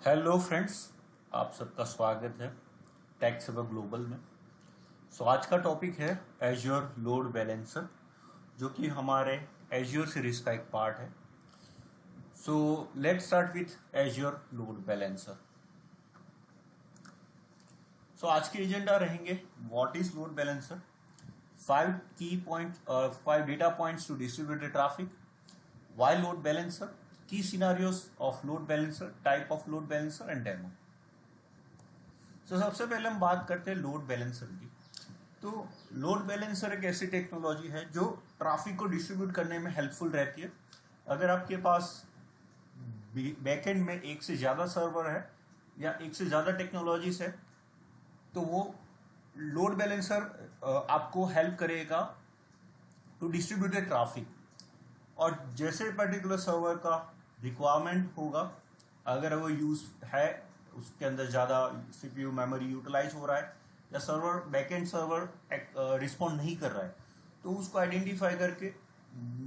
Hello friends, आप सबका स्वागत है टेक सेवर ग्लोबल में। आज का टॉपिक है एज्योर लोड बैलेंसर, जो कि हमारे एज्योर सीरीज का एक पार्ट है। Let's start with Azure load balancer. आज के एजेंडा रहेंगे what is load balancer, 5 data points to distribute the traffic, why load balancer, key scenarios of load balancer, type of load balancer and demo। सबसे पहले हम बात करते हैं load balancer की। तो लोड बैलेंसर एक ऐसी टेक्नोलॉजी है जो ट्रैफिक को डिस्ट्रीब्यूट करने में हेल्पफुल रहती है। अगर आपके पास बैकएंड में एक से ज़्यादा सर्वर है या एक से ज़्यादा टेक्नोलॉजीज है, तो वो लोड बैलेंसर आपको हेल्प करेगा टू डिस्ट्रीब्यूट द ट्रैफिक। और जैसे पर्टिकुलर सर्वर का रिक्वायरमेंट होगा, अगर वो यूज है, उसके अंदर ज़्यादा सीपीयू मेमोरी यूटिलाइज हो रहा है या सर्वर बैकएंड सर्वर रिस्पॉन्ड नहीं कर रहा है, तो उसको आइडेंटिफाई करके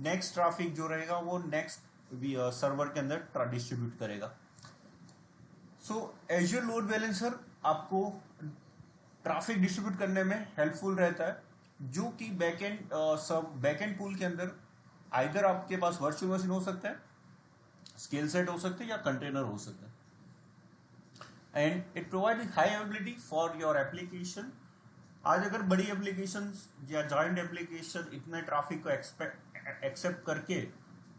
नेक्स्ट ट्रैफिक जो रहेगा वो नेक्स्ट सर्वर के अंदर डिस्ट्रीब्यूट करेगा। एज्योर लोड बैलेंसर आपको ट्रैफिक डिस्ट्रीब्यूट करने में हेल्पफुल रहता है, जो कि बैकएंड पूल के अंदर आइदर आपके पास वर्चुअल मशीन हो सकता है, स्केल सेट हो सकते हैं या कंटेनर हो सकता है। And it provide high availability for your application. आज अगर बड़ी एप्लीकेशन या जॉइंट एप्लीकेशन इतने ट्रैफिक को एक्सेप्ट करके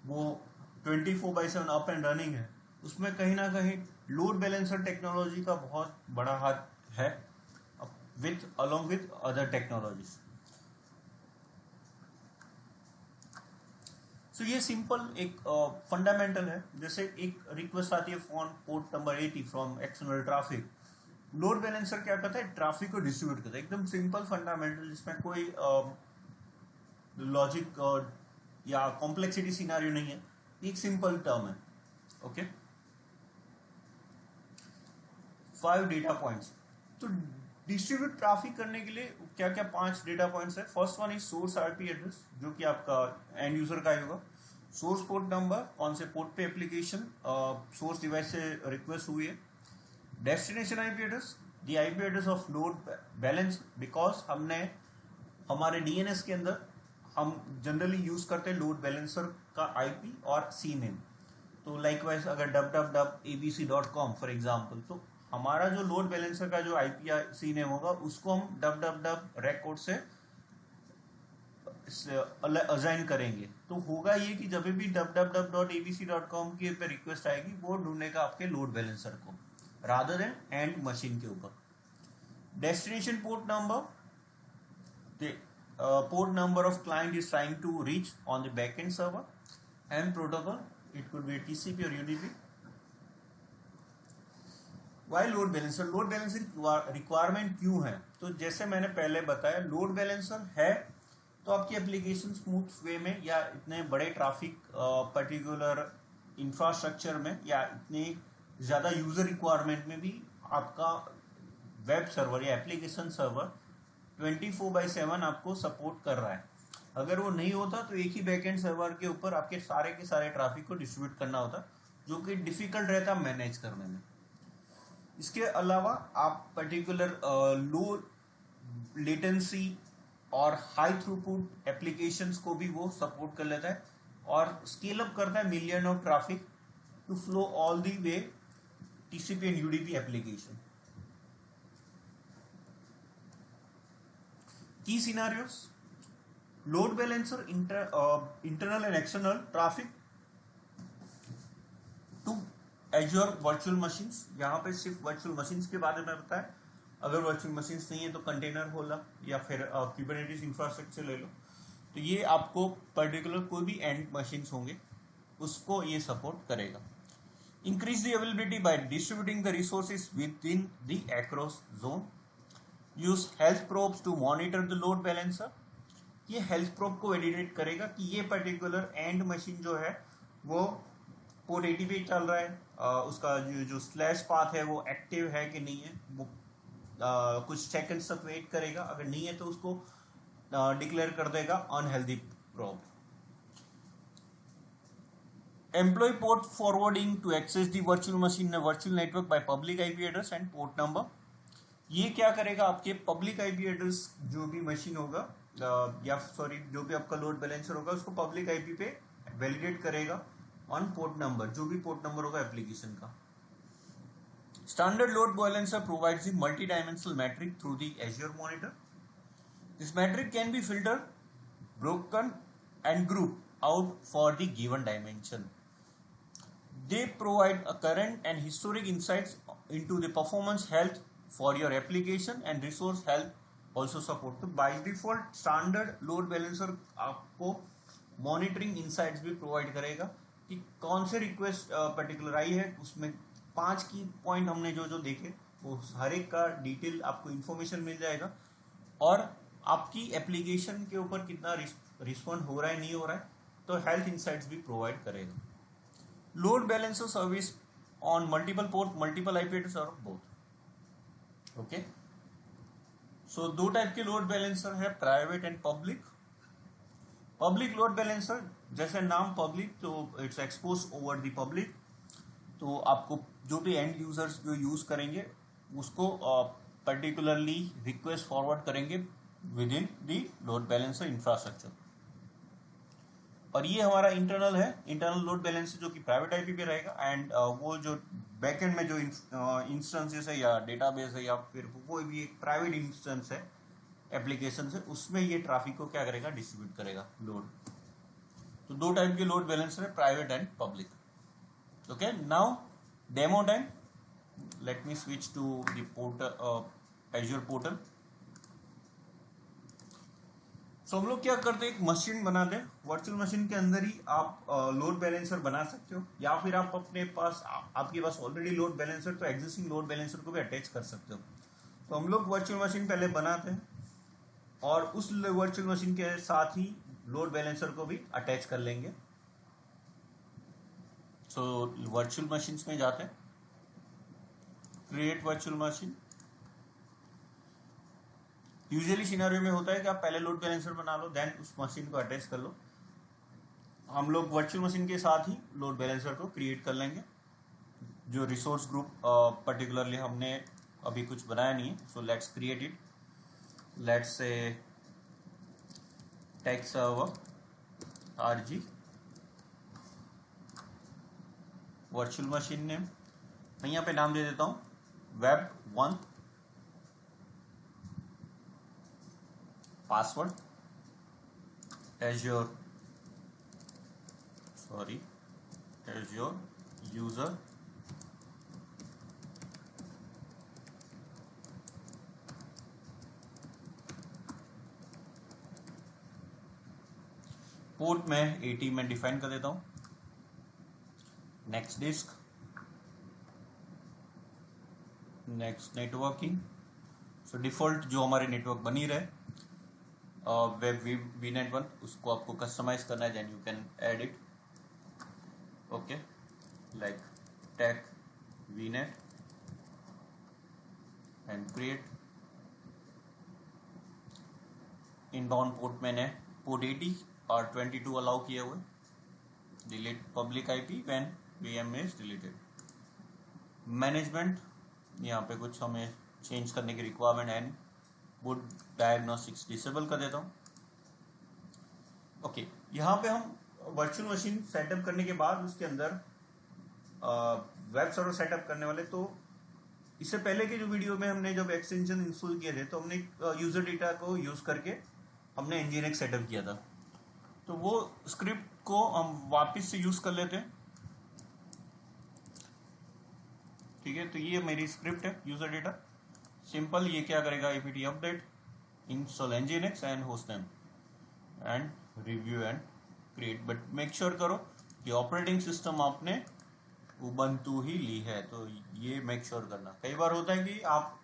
वो 24/7 अप एंड रनिंग है, उसमें कहीं ना कहीं लोड बैलेंसर टेक्नोलॉजी का बहुत बड़ा हाथ है along with other technologies। ये सिंपल एक फंडामेंटल है। जैसे एक रिक्वेस्ट आती है from port number 80 from external traffic, load balancer क्या करता है, ट्रैफिक को डिस्ट्रीब्यूट करता है। एकदम सिंपल फंडामेंटल, जिसमें कोई लॉजिक या कॉम्प्लेक्सिटी सिनेरियो नहीं है, एक सिंपल टर्म है। Okay, 5 data points. तो डिस्ट्रीब्यूट ट्रैफिक करने के लिए क्या क्या 5 डेटा पॉइंट्स है। First one is source IP address, जो कि आपका एंड यूजर का ही होगा। सोर्स पोर्ट नंबर, कौन से पोर्ट पे एप्लीकेशन सोर्स डिवाइस से रिक्वेस्ट हुई है। Destination IP address, the IP address of load balance, because हमने हमारे डीएनएस के अंदर हम जनरली यूज करते हैं लोड बैलेंसर का आईपी और सी नेम। तो लाइकवाइज अगर www.abc.com फॉर एग्जाम्पल, तो हमारा जो लोड बैलेंसर का जो आईपी नेम होगा उसको हम www रेक कोड से असाइन करेंगे। तो होगा ये कि जब भी www.abc.com के पे रिक्वेस्ट आएगी, वो ढूंढेगा आपके लोड बैलेंसर को रादर देन एंड मशीन के ऊपर। Destination port number, port number of client is trying to reach on the back end server, and protocol, it could be TCP और UDP. Why load balancer, load balancer requirement क्यों है? तो जैसे मैंने पहले बताया, लोड बैलेंसर है तो आपकी एप्लीकेशन स्मूथ वे में या इतने बड़े ट्रैफिक पर्टिकुलर इंफ्रास्ट्रक्चर में या इतने ज़्यादा यूजर रिक्वायरमेंट में भी आपका वेब सर्वर या एप्लीकेशन सर्वर 24/7 आपको सपोर्ट कर रहा है। अगर वो नहीं होता तो एक ही बैकएंड सर्वर के ऊपर आपके सारे के सारे ट्रैफिक को डिस्ट्रीब्यूट करना होता, जो कि डिफिकल्ट रहता मैनेज करने में। इसके अलावा आप पर्टिकुलर लो लेटेंसी और हाई थ्रूपुट एप्लीकेशंस को भी वो सपोर्ट कर लेता है और स्केल अप करता है million of traffic to flow all the way TCP and UDP application. की scenarios, load balancer internal and external traffic to Azure virtual machines. यहाँ पे सिर्फ वर्चुअल मशीन्स के बारे में बताया। अगर वर्चुअल मशीन्स नहीं है तो कंटेनर होला या फिर कुबरनेटिस इंफ्रास्ट्रक्चर ले लो। तो ये आपको पर्टिकुलर कोई भी एंड मशीन्स होंगे उसको ये सपोर्ट करेगा। Increase the availability by distributing the resources with in the across zone. Use health probes to monitor the load balancer. ये हेल्थ प्रोब को वैलिडेट करेगा कि ये पर्टिकुलर एंड मशीन जो है वो पोर्ट 80 पे चल रहा है, उसका जो स्लैश पाथ है वो एक्टिव है कि नहीं है। वो कुछ सेकंड्स तक वेट करेगा, अगर नहीं है तो उसको डिक्लेयर कर देगा unhealthy probe. Employ port forwarding to access the virtual machine in virtual network by public IP address and port number. ये क्या करेगा, आपके पब्लिक आईपी एड्रेस जो भी मशीन होगा या सॉरी जो भी आपका लोड बैलेंसर होगा उसको पब्लिक आईपी पे वैलिडेट करेगा ऑन पोर्ट नंबर, जो भी पोर्ट नंबर होगा एप्लीकेशन का। Standard load balancer provides the multi dimensional metric through the Azure monitor. This metric can be filter, broken and group out for the given dimension. They provide a current and historic insights into the performance health for your application and resource health also support. तो by default standard load balancer आपको monitoring insights भी provide करेगा कि कौन से request particular आई है, उसमें 5 की पॉइंट हमने जो जो देखे वो हर एक का डिटेल आपको इन्फॉर्मेशन मिल जाएगा, और आपकी एप्लीकेशन के ऊपर कितना रिस्पॉन्ड हो रहा है नहीं हो रहा है, तो हेल्थ इंसाइट्स भी प्रोवाइड करेगा। Load balancer service on multiple port, multiple IP address और बोथ। ओके, सो दो टाइप के लोड बैलेंसर है, private and public. Public load balancer जैसे नाम पब्लिक, तो it's expose over the public, तो आपको जो भी एंड यूजर्स जो यूज करेंगे उसको पर्टिकुलरली रिक्वेस्ट फॉरवर्ड करेंगे with in the load balancer infrastructure. और ये हमारा इंटरनल है, इंटरनल लोड बैलेंसर जो कि प्राइवेट आईपी पे रहेगा, एंड वो जो बैकएंड में जो इंस्टेंसेस है या डेटाबेस है या फिर कोई भी एक प्राइवेट इंस्टेंस है एप्लीकेशन से, उसमें ये ट्रैफिक को क्या करेगा, डिस्ट्रीब्यूट करेगा लोड। तो दो टाइप के लोड बैलेंसर है, private and public. Okay, now demo time. Let me switch to the portal, Azure portal. तो हम लोग क्या करते हैं, एक मशीन बना दें, वर्चुअल मशीन के अंदर ही आप लोड बैलेंसर बना सकते हो, या फिर आप अपने पास आपके पास ऑलरेडी लोड बैलेंसर, तो एग्जिस्टिंग लोड बैलेंसर को भी अटैच कर सकते हो। तो हम लोग वर्चुअल मशीन पहले बनाते हैं और उस वर्चुअल मशीन के साथ ही लोड बैलेंसर को भी अटैच कर लेंगे। सो वर्चुअल मशीन में जाते हैं, create virtual machine. Usually scenario में होता है कि आप पहले लोड बैलेंसर बना लो, देन उस मशीन को अटैच कर लो। हम लोग वर्चुअल मशीन के साथ ही लोड बैलेंसर को क्रिएट कर लेंगे। जो रिसोर्स ग्रुप पर्टिकुलरली हमने अभी कुछ बनाया नहीं है, so let's create it. Let's say take server RG virtual machine name, मैं यहाँ पे नाम दे देता हूँ web 1, password Azure user, port में 80 में डिफाइन कर देता हूँ। Next disk, next networking. So default जो हमारे नेटवर्क बनी रहे, वेब VNet 1, उसको आपको कस्टमाइज करना है, then you can add it. Okay, like take VNet and create. Inbound port मैंने पोर्ट 80 और 22 अलाउ किए हुए। Delete public IP when VM is deleted. Management, यहाँ पे कुछ हमें चेंज करने की रिक्वायरमेंट है, वुड डायग्नोस्टिक्स डिसेबल कर देता हूँ। ओके, यहाँ पे हम वर्चुअल मशीन सेटअप करने के बाद उसके अंदर वेब सर्वर सेटअप करने वाले। तो इससे पहले के जो वीडियो में हमने जब एक्सटेंशन इंस्टॉल किए थे, तो हमने यूजर डेटा को यूज करके हमने Nginx सेटअप किया था। तो वो स्क्रिप्ट को हम वापस से यूज कर लेते हैं। ठीक है, तो ये मेरी स्क्रिप्ट है यूजर डेटा सिंपल। ये क्या करेगा, apt update install Nginx and host name and review and create. But make sure करो कि ऑपरेटिंग सिस्टम आपने उबंटू ही ली है, तो ये मेक श्योर करना। कई बार होता है कि आप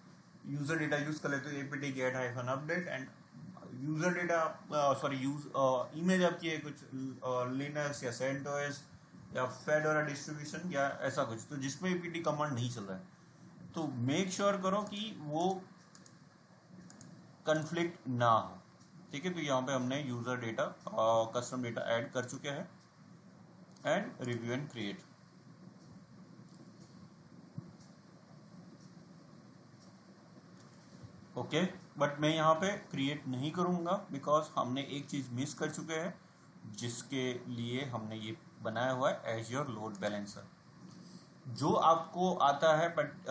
यूजर डेटा यूज कर लेते हो apt get -update and user data image आपकी है कुछ लिनक्स या CentOS या फेडोरा डिस्ट्रीब्यूशन या ऐसा कुछ, तो जिसमें apt कमांड नहीं चल रहा है, तो मेक श्योर करो कि वो कन्फ्लिक्ट ना हो। ठीक है, तो यहाँ पे हमने user data custom data add कर चुके हैं and review and create. Okay, but मैं यहाँ पे क्रिएट नहीं करूँगा बिकॉज हमने एक चीज़ मिस कर चुके हैं, जिसके लिए हमने ये बनाया हुआ है एज्योर लोड बैलेंसर। जो आपको आता है बट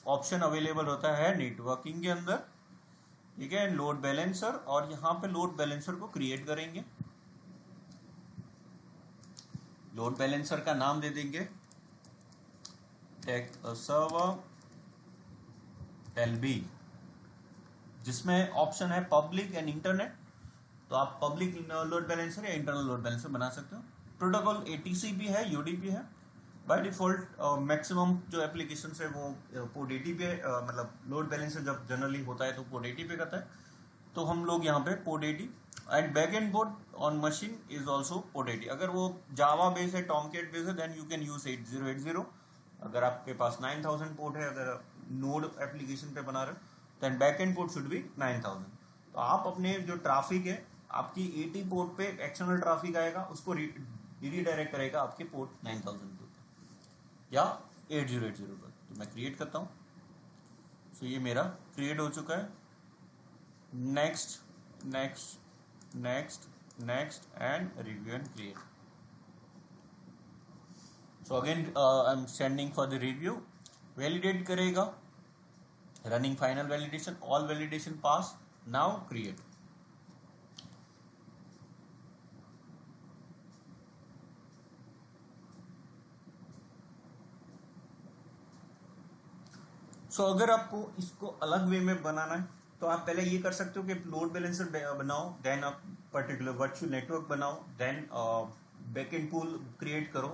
ऑप्शन अवेलेबल होता है नेटवर्किंग के अंदर, ठीक है, लोड बैलेंसर, और यहाँ पे लोड बैलेंसर को क्रिएट करेंगे। लोड बैलेंसर का नाम दे देंगे टेक सर्वर LB, जिसमें ऑप्शन है पब्लिक एंड इंटरनेट। तो आप पब्लिक लोड बैलेंसर या इंटरनल लोड बैलेंसर बना सकते हो। प्रोटोकॉल ATCP है, UDP है। बाय डिफॉल्ट मैक्सिमम जो एप्लीकेशन है वो पोर्ट 80 पे, मतलब लोड बैलेंसर जब जनरली होता है तो पोर्ट 80 पे करता है, तो हम लोग यहाँ पे port 80 and back end port on machine is also port 80। अगर वो जावा बेस है, टॉमकेट बेस है, देन यू कैन यूज 8080। अगर आपके पास 9000 पोर्ट है, अगर नोड एप्लीकेशन पे बना रहे हो, then back end port should be 9000। तो आप अपने जो ट्रैफिक है आपकी 80 पोर्ट पे एक्सटर्नल ट्रैफिक आएगा, उसको रीडायरेक्ट करेगा आपके पोर्ट 9000 पे या 8080 पर। तो मैं क्रिएट करता हूँ। सो ये मेरा क्रिएट हो चुका है। Next next next next and review and create. So again I am sending for the review. Validate करेगा, running final validation, all validation pass, now create. So अगर आपको इसको अलग वे में बनाना है तो आप पहले ये कर सकते हो कि लोड बैलेंसर बनाओ, देन आप पर्टिकुलर वर्चुअल नेटवर्क बनाओ, देन बैकएंड पूल क्रिएट करो,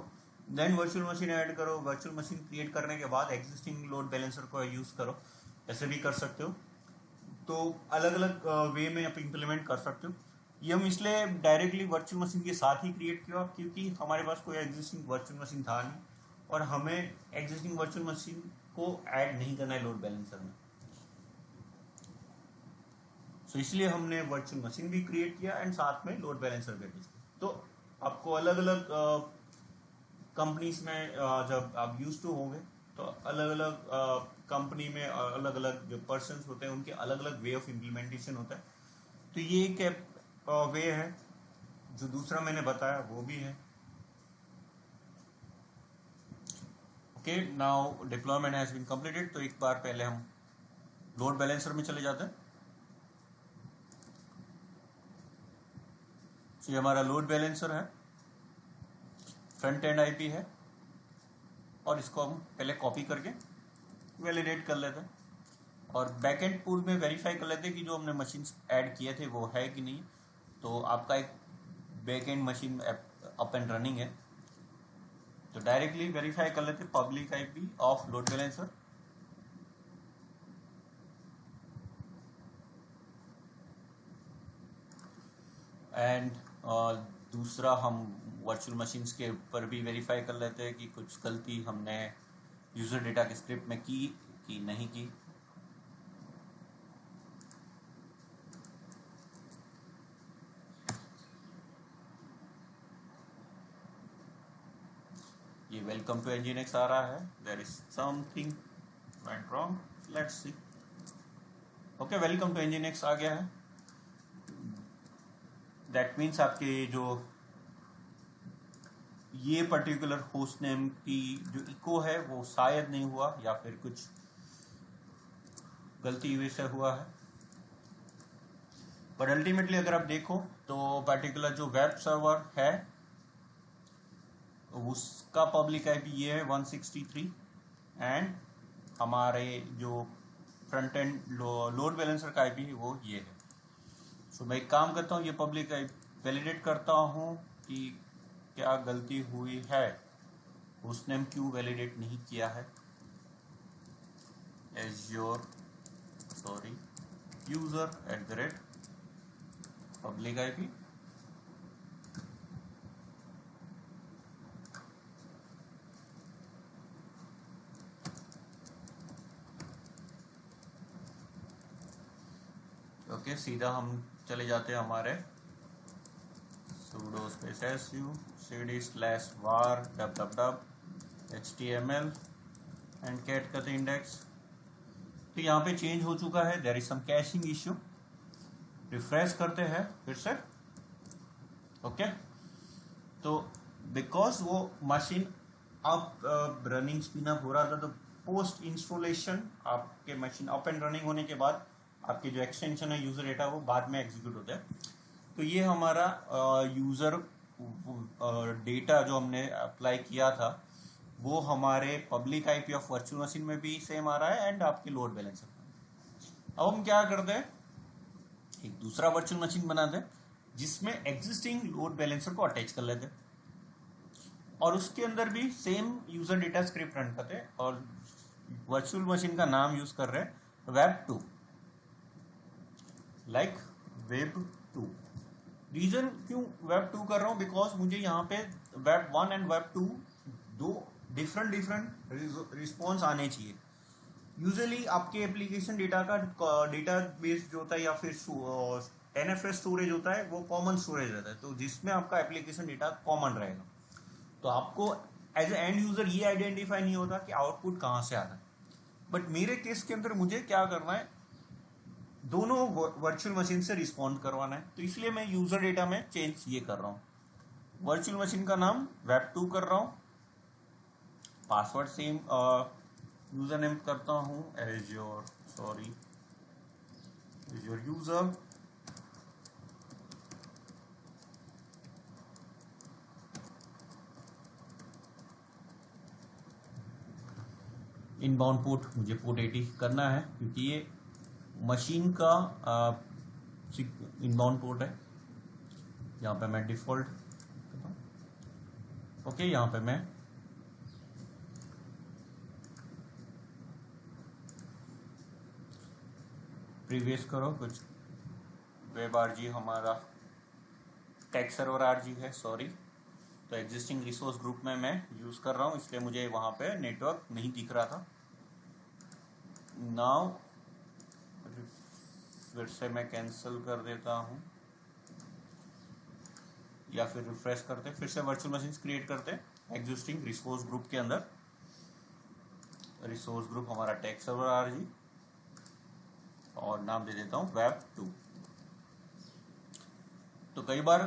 देन वर्चुअल मशीन ऐड करो, वर्चुअल मशीन क्रिएट करने के बाद एक्जिस्टिंग लोड बैलेंसर को यूज करो। ऐसे भी कर सकते हो। तो अलग अलग वे में आप इम्प्लीमेंट कर सकते हो। ये हम इसलिए डायरेक्टली वर्चुअल मशीन के साथ ही क्रिएट किया क्योंकि हमारे पास कोई एग्जिस्टिंग वर्चुअल मशीन था नहीं और हमें एग्जिस्टिंग वर्चुअल मशीन को ऐड नहीं करना है लोड बैलेंसर में। सो इसलिए हमने वर्चुअल मशीन भी क्रिएट किया एंड साथ में लोड बैलेंसर भी किया। तो आपको अलग अलग कंपनीज में जब आप यूज टू होंगे तो अलग अलग कंपनी में अलग अलग जो पर्सन होते हैं उनके अलग अलग वे ऑफ इम्प्लीमेंटेशन होता है। तो ये एक वे है, जो दूसरा मैंने बताया वो भी है। Okay, now deployment has been completed. तो एक बार पहले हम लोड बैलेंसर में चले जाते हैं। तो ये हमारा लोड बैलेंसर है, फ्रंट एंड IP है, और इसको हम पहले कॉपी करके वैलिडेट कर लेते हैं और बैक एंड पूल में वेरीफाई कर लेते हैं कि जो हमने मशीन ऐड किए थे वो है कि नहीं। तो आपका एक back and machine up and running है, तो डायरेक्टली वेरीफाई कर लेते public IP of load balancer. And दूसरा हम वर्चुअल मशीन्स के ऊपर भी वेरीफाई कर लेते हैं कि कुछ गलती हमने यूजर डेटा के स्क्रिप्ट में की कि नहीं की। ये वेलकम टू Nginx आ रहा है, there is something went wrong, let's see. Okay, welcome to Nginx आ गया है। दैट मीन्स आपके जो ये पर्टिकुलर होस्ट नेम की जो इको है वो शायद नहीं हुआ या फिर कुछ गलती वजह से हुआ है। पर अल्टीमेटली अगर आप देखो तो पर्टिकुलर जो वेब सर्वर है उसका पब्लिक IP ये है 163 एंड हमारे जो फ्रंट एंड लोड बैलेंसर का IP है वो ये है। सो मैं एक काम करता हूँ, ये पब्लिक IP वैलिडेट करता हूँ कि क्या गलती हुई है, होस्ट नेम क्यों वैलिडेट नहीं किया है। Azure user @ public IP okay, सीधा हम चले जाते हैं हमारे sudo space su cd/var www html and cat करते इंडेक्स। तो यहाँ पे चेंज हो चुका है, there is some caching issue. Refresh करते हैं फिर से, ओके। तो बिकॉज वो मशीन अब रनिंग स्पिन अप हो रहा था, तो पोस्ट इंस्टॉलेशन आपके मशीन अप एंड रनिंग होने के बाद आपके जो एक्सटेंशन है यूजर डेटा वो बाद में एग्जीक्यूट होता है। तो ये हमारा यूजर डेटा जो हमने अप्लाई किया था वो हमारे public IP of virtual machine में भी सेम आ रहा है एंड आपके लोड बैलेंसर में। अब हम क्या करते हैं, एक दूसरा वर्चुअल मशीन बनाते हैं जिसमें एग्जिस्टिंग लोड बैलेंसर को अटैच कर लेते हैं और उसके अंदर भी same user data script run करते हैं और वर्चुअल मशीन का नाम यूज कर रहे हैं वेब 2, लाइक वेब 2। रीजन क्यों वेब 2 कर रहा हूं, बिकॉज मुझे यहाँ पे वेब 1 एंड वेब 2 दो डिफरेंट रिस्पॉन्स आने चाहिए। यूजुअली आपके एप्लीकेशन डेटा का डेटा बेस जो होता है या फिर NFS स्टोरेज होता है वो कॉमन स्टोरेज रहता है, तो जिसमें आपका एप्लीकेशन डेटा कॉमन रहेगा। तो आपको एज ए एंड यूजर ये आइडेंटिफाई नहीं होता कि आउटपुट कहाँ से आ रहा है। बट मेरे केस के अंदर मुझे क्या करना है, दोनों वर्चुअल मशीन से रिस्पॉन्ड करवाना है, तो इसलिए मैं यूजर डेटा में चेंज ये कर रहा हूँ। वर्चुअल मशीन का नाम वेब 2 कर रहा हूँ, पासवर्ड सेम यूजर नेम करता हूँ Azure user, inbound port मुझे पोर्ट 80 करना है क्योंकि ये मशीन का इनबाउंड पोर्ट है। यहाँ पे मैं डिफॉल्ट ओके, यहाँ पे मैं प्रीवियस करो कुछ वेब आरजी, हमारा टेक सर्वर आरजी है, सॉरी। तो एग्जिस्टिंग रिसोर्स ग्रुप में मैं यूज कर रहा हूँ, इसलिए मुझे वहां पे नेटवर्क नहीं दिख रहा था। नाउ फिर से मैं कैंसिल कर देता हूँ या फिर रिफ्रेश करते, फिर से वर्चुअल मशीन क्रिएट करते एग्जिस्टिंग रिसोर्स ग्रुप के अंदर। रिसोर्स ग्रुप हमारा टेक सर्वर आरजी और नाम दे देता हूँ वेब 2। तो कई बार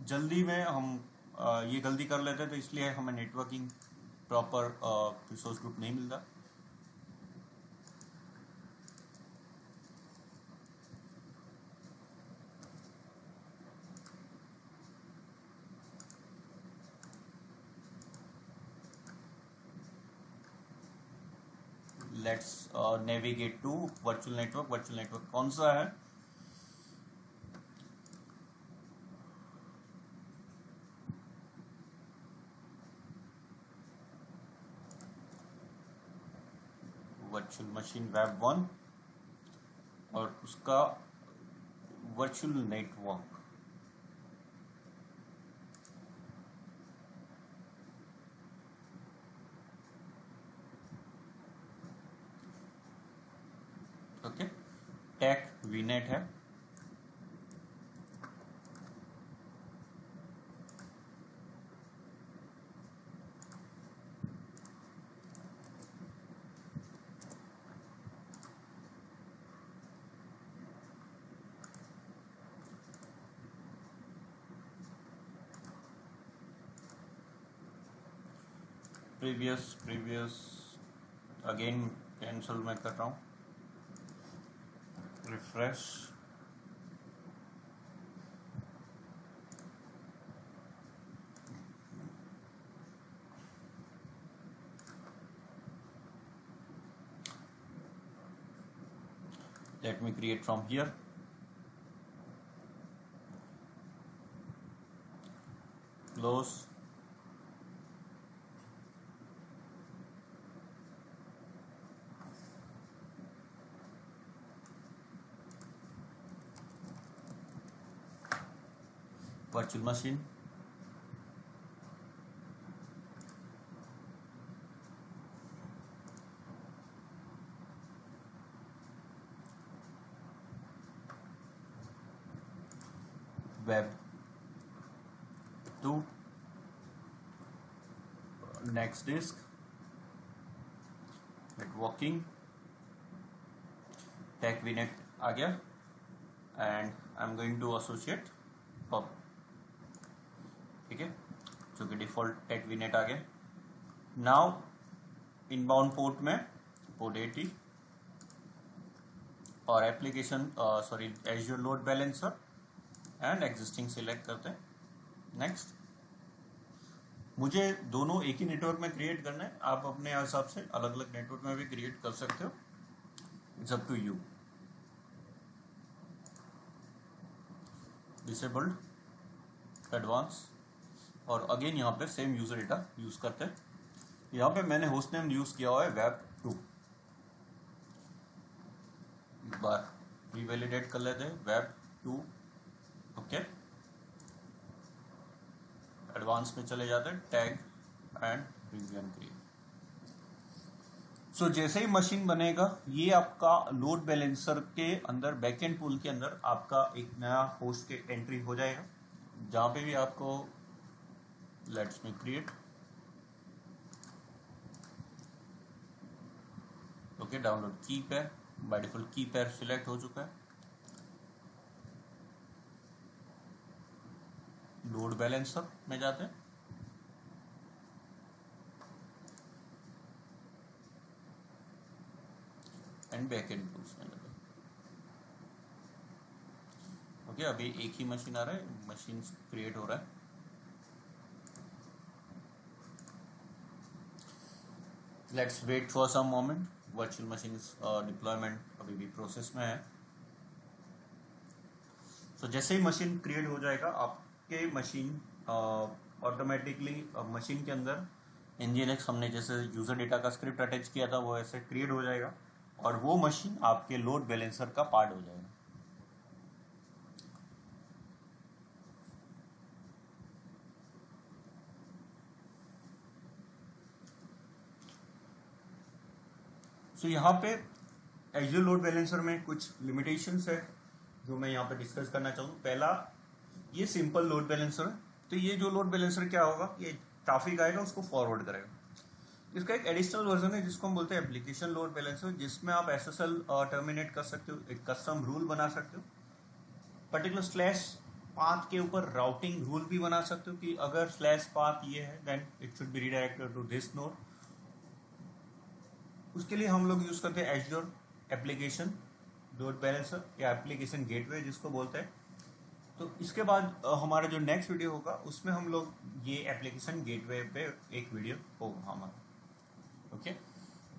जल्दी में हम ये गलती कर लेते हैं, तो इसलिए हमें नेटवर्किंग प्रॉपर रिसोर्स ग्रुप नहीं मिलता। Let's navigate to virtual network. Virtual network कौन सा है, वर्चुअल मशीन वेब 1 और उसका virtual network. Okay, tech vnet है। प्रीवियस अगेन कैंसिल मैं कर रहा हूँ, refresh. Let me create from here. Close. Virtual machine. Web two next disk networking tech vnet आ गया and I am going to associate pub, ठीक है, जो कि डिफॉल्ट टेक वीनेट आ गया। नाउ इनबाउंड पोर्ट में पोर्ट 80 और application sorry azure load balancer and existing select करते हैं। नेक्स्ट, मुझे दोनों एक ही नेटवर्क में क्रिएट करना है, आप अपने हिसाब से अलग अलग नेटवर्क में भी क्रिएट कर सकते हो, it's up to you. Disabled advance और अगेन यहाँ पे सेम यूजर डेटा यूज करते हैं। यहाँ पे मैंने होस्ट नेम यूज किया हुआ है web2, एक बार रिवैलिडेट कर लेते हैं web2, ओके। एडवांस में चले जाते हैं tag and review and create. So जैसे ही मशीन बनेगा ये आपका लोड बैलेंसर के अंदर बैकएंड पूल के अंदर आपका एक नया होस्ट के एंट्री हो जाएगा, जहां पे भी आपको let's me create, okay, download की पेयर, बाय डिफॉल्ट की पेयर सिलेक्ट हो चुका है। लोड बैलेंसर में जाते हैं, एंड बैकएंड टूल्स में जाते हैं, ओके। अभी एक ही मशीन आ रहा है, मशीन क्रिएट हो रहा है। Let's wait for some moment, virtual machine deployment अभी भी प्रोसेस में है। सो जैसे ही मशीन क्रिएट हो जाएगा आपके मशीन ऑटोमेटिकली मशीन के अंदर nginx हमने जैसे यूजर डेटा का स्क्रिप्ट अटैच किया था वो ऐसे क्रिएट हो जाएगा और वो मशीन आपके लोड बैलेंसर का पार्ट हो जाएगा। सो यहाँ पे एज्योर लोड बैलेंसर में कुछ लिमिटेशंस है जो मैं यहाँ पे डिस्कस करना चाहूँ। पहला, ये सिंपल लोड बैलेंसर है, तो ये जो लोड बैलेंसर क्या होगा, ये ट्रैफिक आएगा उसको फॉरवर्ड करेगा। इसका एक एडिशनल वर्जन है जिसको हम बोलते हैं एप्लीकेशन लोड बैलेंसर, जिसमें आप SSL टर्मिनेट कर सकते हो, एक कस्टम रूल बना सकते हो, पर्टिकुलर स्लैश पाथ के ऊपर राउटिंग रूल भी बना सकते हो कि अगर स्लैश पाथ ये है then it should be redirected to this node. उसके लिए हम लोग यूज करते हैं एज्योर एप्लीकेशन लोड बैलेंसर या एप्लीकेशन गेटवे जिसको बोलते हैं। तो इसके बाद हमारा जो नेक्स्ट वीडियो होगा उसमें हम लोग ये एप्लीकेशन गेटवे पे एक वीडियो होगा हमारा, okay.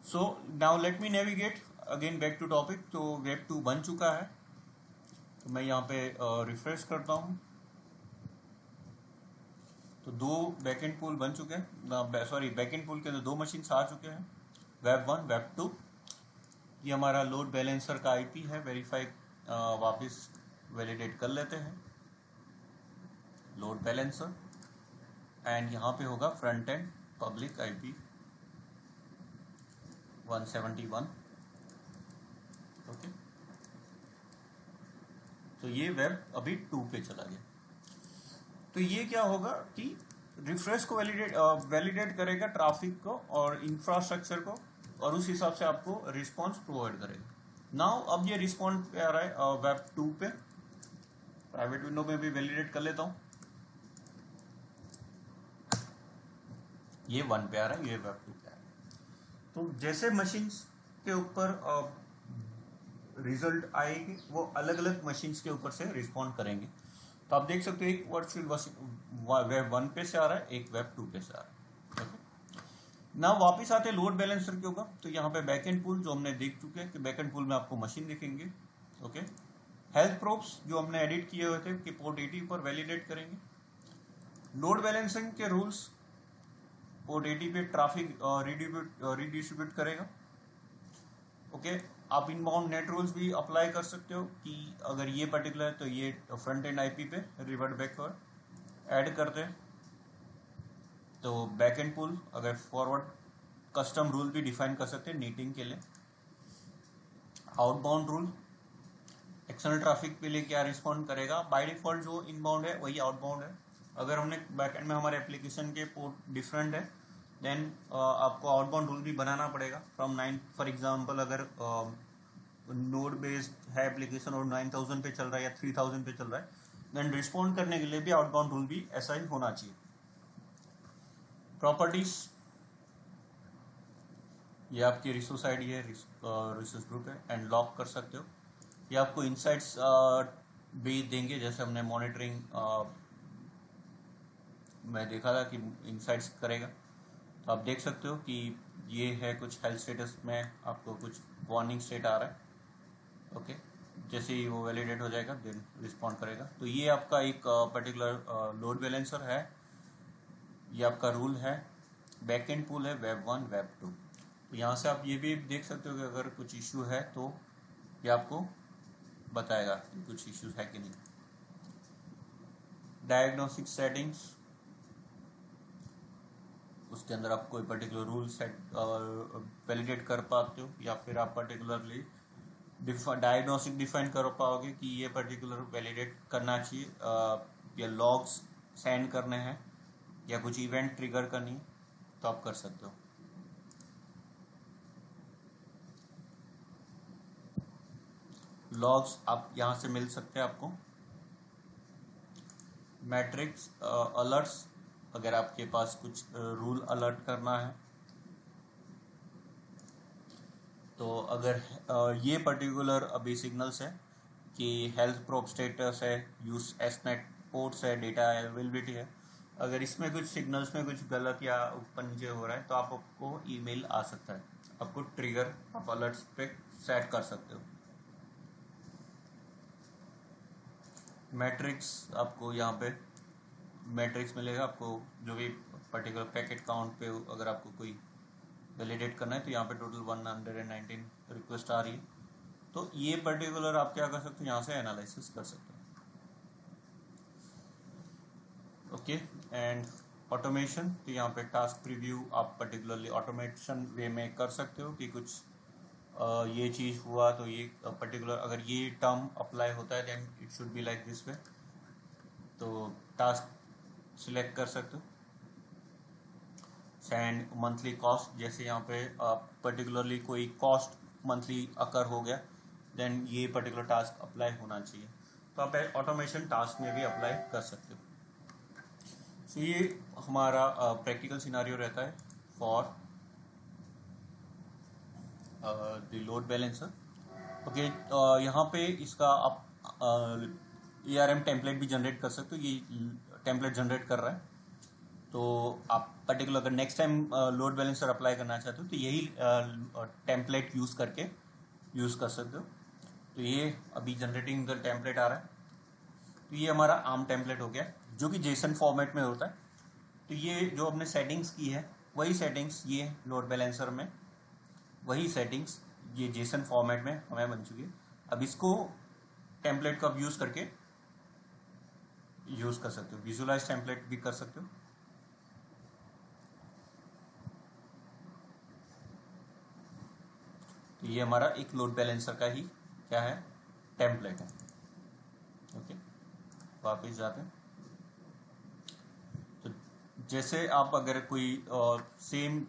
So now let me navigate again back to topic. तो वेब 2 बन चुका है, तो मैं यहाँ पे रिफ्रेश करता हूँ, तो 2 बैकएंड पूल बन चुके हैं, सॉरी बैकएंड पूल के अंदर 2 मशीन आ चुके हैं, वेब 1 वेब 2। ये हमारा लोड बैलेंसर का IP है, वेरीफाई वापस वैलिडेट कर लेते हैं लोड बैलेंसर, एंड यहाँ पे होगा front end public IP 171, okay. तो ये वेब अभी 2 पे चला गया। तो ये क्या होगा कि रिफ्रेश को वैलिडेट करेगा ट्रैफिक को और इंफ्रास्ट्रक्चर को, और उस हिसाब से आपको रिस्पॉन्स प्रोवाइड करेगा। नाउ अब ये रिस्पॉन्स पे आ रहा है वेब 2 पे, प्राइवेट विंडो में भी वैलिडेट कर लेता हूँ, ये 1 पे आ रहा है, ये वेब 2 पे आ रहा है। तो जैसे मशीन्स के ऊपर रिजल्ट आएगी वो अलग अलग मशीन्स के ऊपर से रिस्पॉन्ड करेंगे। तो आप देख सकते हो एक वर्चुअल वेब 1 पे से आ रहा है, एक वेब 2 पे से आ रहा है, ओके। ना वापिस आते लोड बैलेंसर के ऊपर, तो यहाँ पे बैकएंड पूल जो हमने देख चुके हैं कि बैकएंड पूल में आपको मशीन दिखेंगे, ओके। हेल्थ प्रोब्स जो हमने एडिट किए हुए थे कि पोर्ट 80 पर वैलिडेट करेंगे। लोड बैलेंसिंग के रूल्स पोर्ट 80 पे ट्रैफिक रिडिस्ट्रीब्यूट करेगा, ओके। आप इनबाउंड नेट रूल्स भी अप्लाई कर सकते हो कि अगर ये पर्टिकुलर है तो ये फ्रंट एंड IP पे रिवर्ट बैकवर्ड ऐड कर दें। तो बैक एंड पूल अगर फॉरवर्ड कस्टम रूल भी डिफाइन कर सकते हैं नीटिंग के लिए। आउटबाउंड रूल एक्सटर्नल ट्रैफिक के लिए क्या रिस्पॉन्ड करेगा, बाय डिफॉल्ट जो इनबाउंड है वही आउटबाउंड है, अगर हमने बैकएंड में हमारे एप्लीकेशन के पोर्ट डिफरेंट है देन आपको आउटबाउंड रूल भी बनाना पड़ेगा फ्रॉम 9। फॉर एग्जांपल अगर नोड बेस्ड है एप्लीकेशन और 9000 पे चल रहा है या 3000 पे चल रहा है देन रिस्पॉन्ड करने के लिए भी आउटबाउंड रूल भी ऐसा ही होना चाहिए। प्रॉपर्टीज, ये आपकी रिसोर्स आईडी है, रिसोर्स ग्रुप है एंड लॉक कर सकते हो। ये आपको इनसाइट्स भी देंगे, जैसे हमने मॉनिटरिंग मैं देखा था कि इनसाइट्स करेगा, तो आप देख सकते हो कि ये है कुछ हेल्थ स्टेटस में आपको कुछ वार्निंग स्टेट आ रहा है। ओके, जैसे ही वो वैलिडेट हो जाएगा देन रिस्पॉन्ड करेगा। तो ये आपका एक पर्टिकुलर लोड बैलेंसर है, ये आपका रूल है। बैकएंड पूल है वेब 1 वेब 2। तो यहाँ से आप ये भी देख सकते हो कि अगर कुछ इशू है तो ये आपको बताएगा कि कुछ इश्यूज है कि नहीं। डायग्नोस्टिक सेटिंग्स, उसके अंदर आप कोई पर्टिकुलर रूल सेट वैलिडेट कर पाते हो या फिर आप पर्टिकुलरली डायग्नोस्टिक डिफाइन कर पाओगे कि ये पर्टिकुलर वैलिडेट करना चाहिए या लॉग्स सेंड करने हैं या कुछ इवेंट ट्रिगर करनी है तो आप कर सकते हो। लॉग्स आप यहां से मिल सकते हैं आपको। मैट्रिक्स अलर्ट्स, अगर आपके पास कुछ रूल अलर्ट करना है तो अगर ये पर्टिकुलर अभी सिग्नल्स है कि हेल्थ प्रोब स्टेटस है, यूज एसनेट पोर्ट्स है, डेटा अवेलेबिलिटी है, अगर इसमें कुछ सिग्नल्स में कुछ गलत या ऊपर नीचे हो रहा है तो आपको ईमेल आ सकता है, आपको ट्रिगर आप अलर्ट्स पे सेट कर सकते हो। मैट्रिक्स, आपको यहाँ पे मैट्रिक्स मिलेगा, आपको जो भी पर्टिकुलर पैकेट काउंट पे अगर आपको कोई वैलिडेट करना है तो यहाँ पे टोटल 119 रिक्वेस्ट आ रही है, तो ये पर्टिकुलर आप क्या कर सकते हो, यहाँ से एनालिसिस कर सकते हो। ओके, एंड ऑटोमेशन, तो यहाँ पे टास्क प्रीव्यू आप पर्टिकुलरली ऑटोमेशन वे में कर सकते हो कि कुछ ये चीज़ हुआ तो ये पर्टिकुलर अगर ये टर्म अप्लाई होता है then it should be like this way, तो टास्क सिलेक्ट कर सकते हो। सेंड मंथली कॉस्ट, जैसे यहाँ पे पर्टिकुलरली कोई कॉस्ट मंथली अकर हो गया देन ये पर्टिकुलर टास्क अप्लाई होना चाहिए, तो आप ऑटोमेशन टास्क में भी अप्लाई कर सकते हो। सो ये हमारा प्रैक्टिकल सिनारियो रहता है for the load balancer. Okay, यहाँ पे इसका आप ARM टेम्पलेट भी जनरेट कर सकते हो, ये टेम्पलेट जनरेट कर रहा है, तो आप पर्टिकुलर अगर next time load balancer apply करना चाहते हो तो यही टेम्पलेट यूज़ करके यूज़ कर सकते हो। तो ये अभी जनरेटिंग द टेम्पलेट आ रहा है, तो ये हमारा आर्म टेम्पलेट हो गया जो कि जेसन फॉर्मेट में होता है। तो ये जो हमने सेटिंग्स की है वही सेटिंग्स ये लोड बैलेंसर में, वही सेटिंग्स ये जेसन फॉर्मेट में हमें बन चुकी है। अब इसको टेम्पलेट का यूज़ करके यूज़ कर सकते हो, विजुअलाइज टेम्पलेट भी कर सकते हो। तो ये हमारा एक लोड बैलेंसर का ही क्या है, टेम्पलेट है। ओके, वापस जाते हैं। तो जैसे आप अगर कोई सेम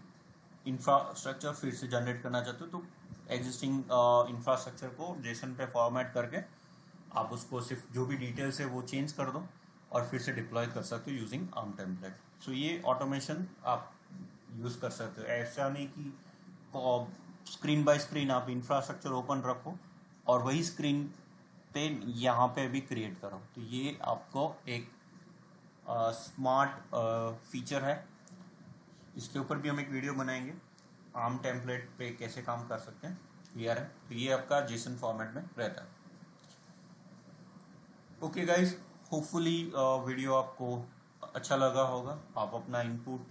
इंफ्रास्ट्रक्चर फिर से जनरेट करना चाहते हो तो एग्जिस्टिंग इंफ्रास्ट्रक्चर को जेसन पे फॉर्मेट करके आप उसको सिर्फ जो भी डिटेल्स है वो चेंज कर दो और फिर से डिप्लॉय कर सकते हो यूजिंग आर्म टेम्पलेट। सो ये ऑटोमेशन आप यूज़ कर सकते हो, ऐसा नहीं कि स्क्रीन बाय स्क्रीन आप इंफ्रास्ट्रक्चर ओपन रखो और वही स्क्रीन पे यहाँ पे भी क्रिएट करो। तो ये आपको एक स्मार्ट फीचर है, इसके ऊपर भी हम एक वीडियो बनाएंगे आर्म टेम्पलेट पे कैसे काम कर सकते हैं ARM। तो ये आपका जेसन फॉर्मेट में रहता है। ओके गाइज, होपफुली वीडियो आपको अच्छा लगा होगा। आप अपना इनपुट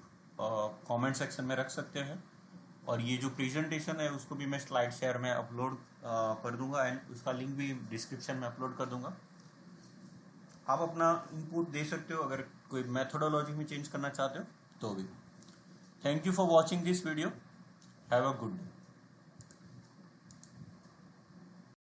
कमेंट सेक्शन में रख सकते हैं और ये जो प्रेजेंटेशन है उसको भी मैं स्लाइड शेयर में अपलोड कर दूंगा एंड उसका लिंक भी डिस्क्रिप्शन में अपलोड कर दूंगा। आप अपना इनपुट दे सकते हो, अगर कोई मेथोडोलॉजी में चेंज करना चाहते हो तो भी। Thank you for watching this video, have a good day.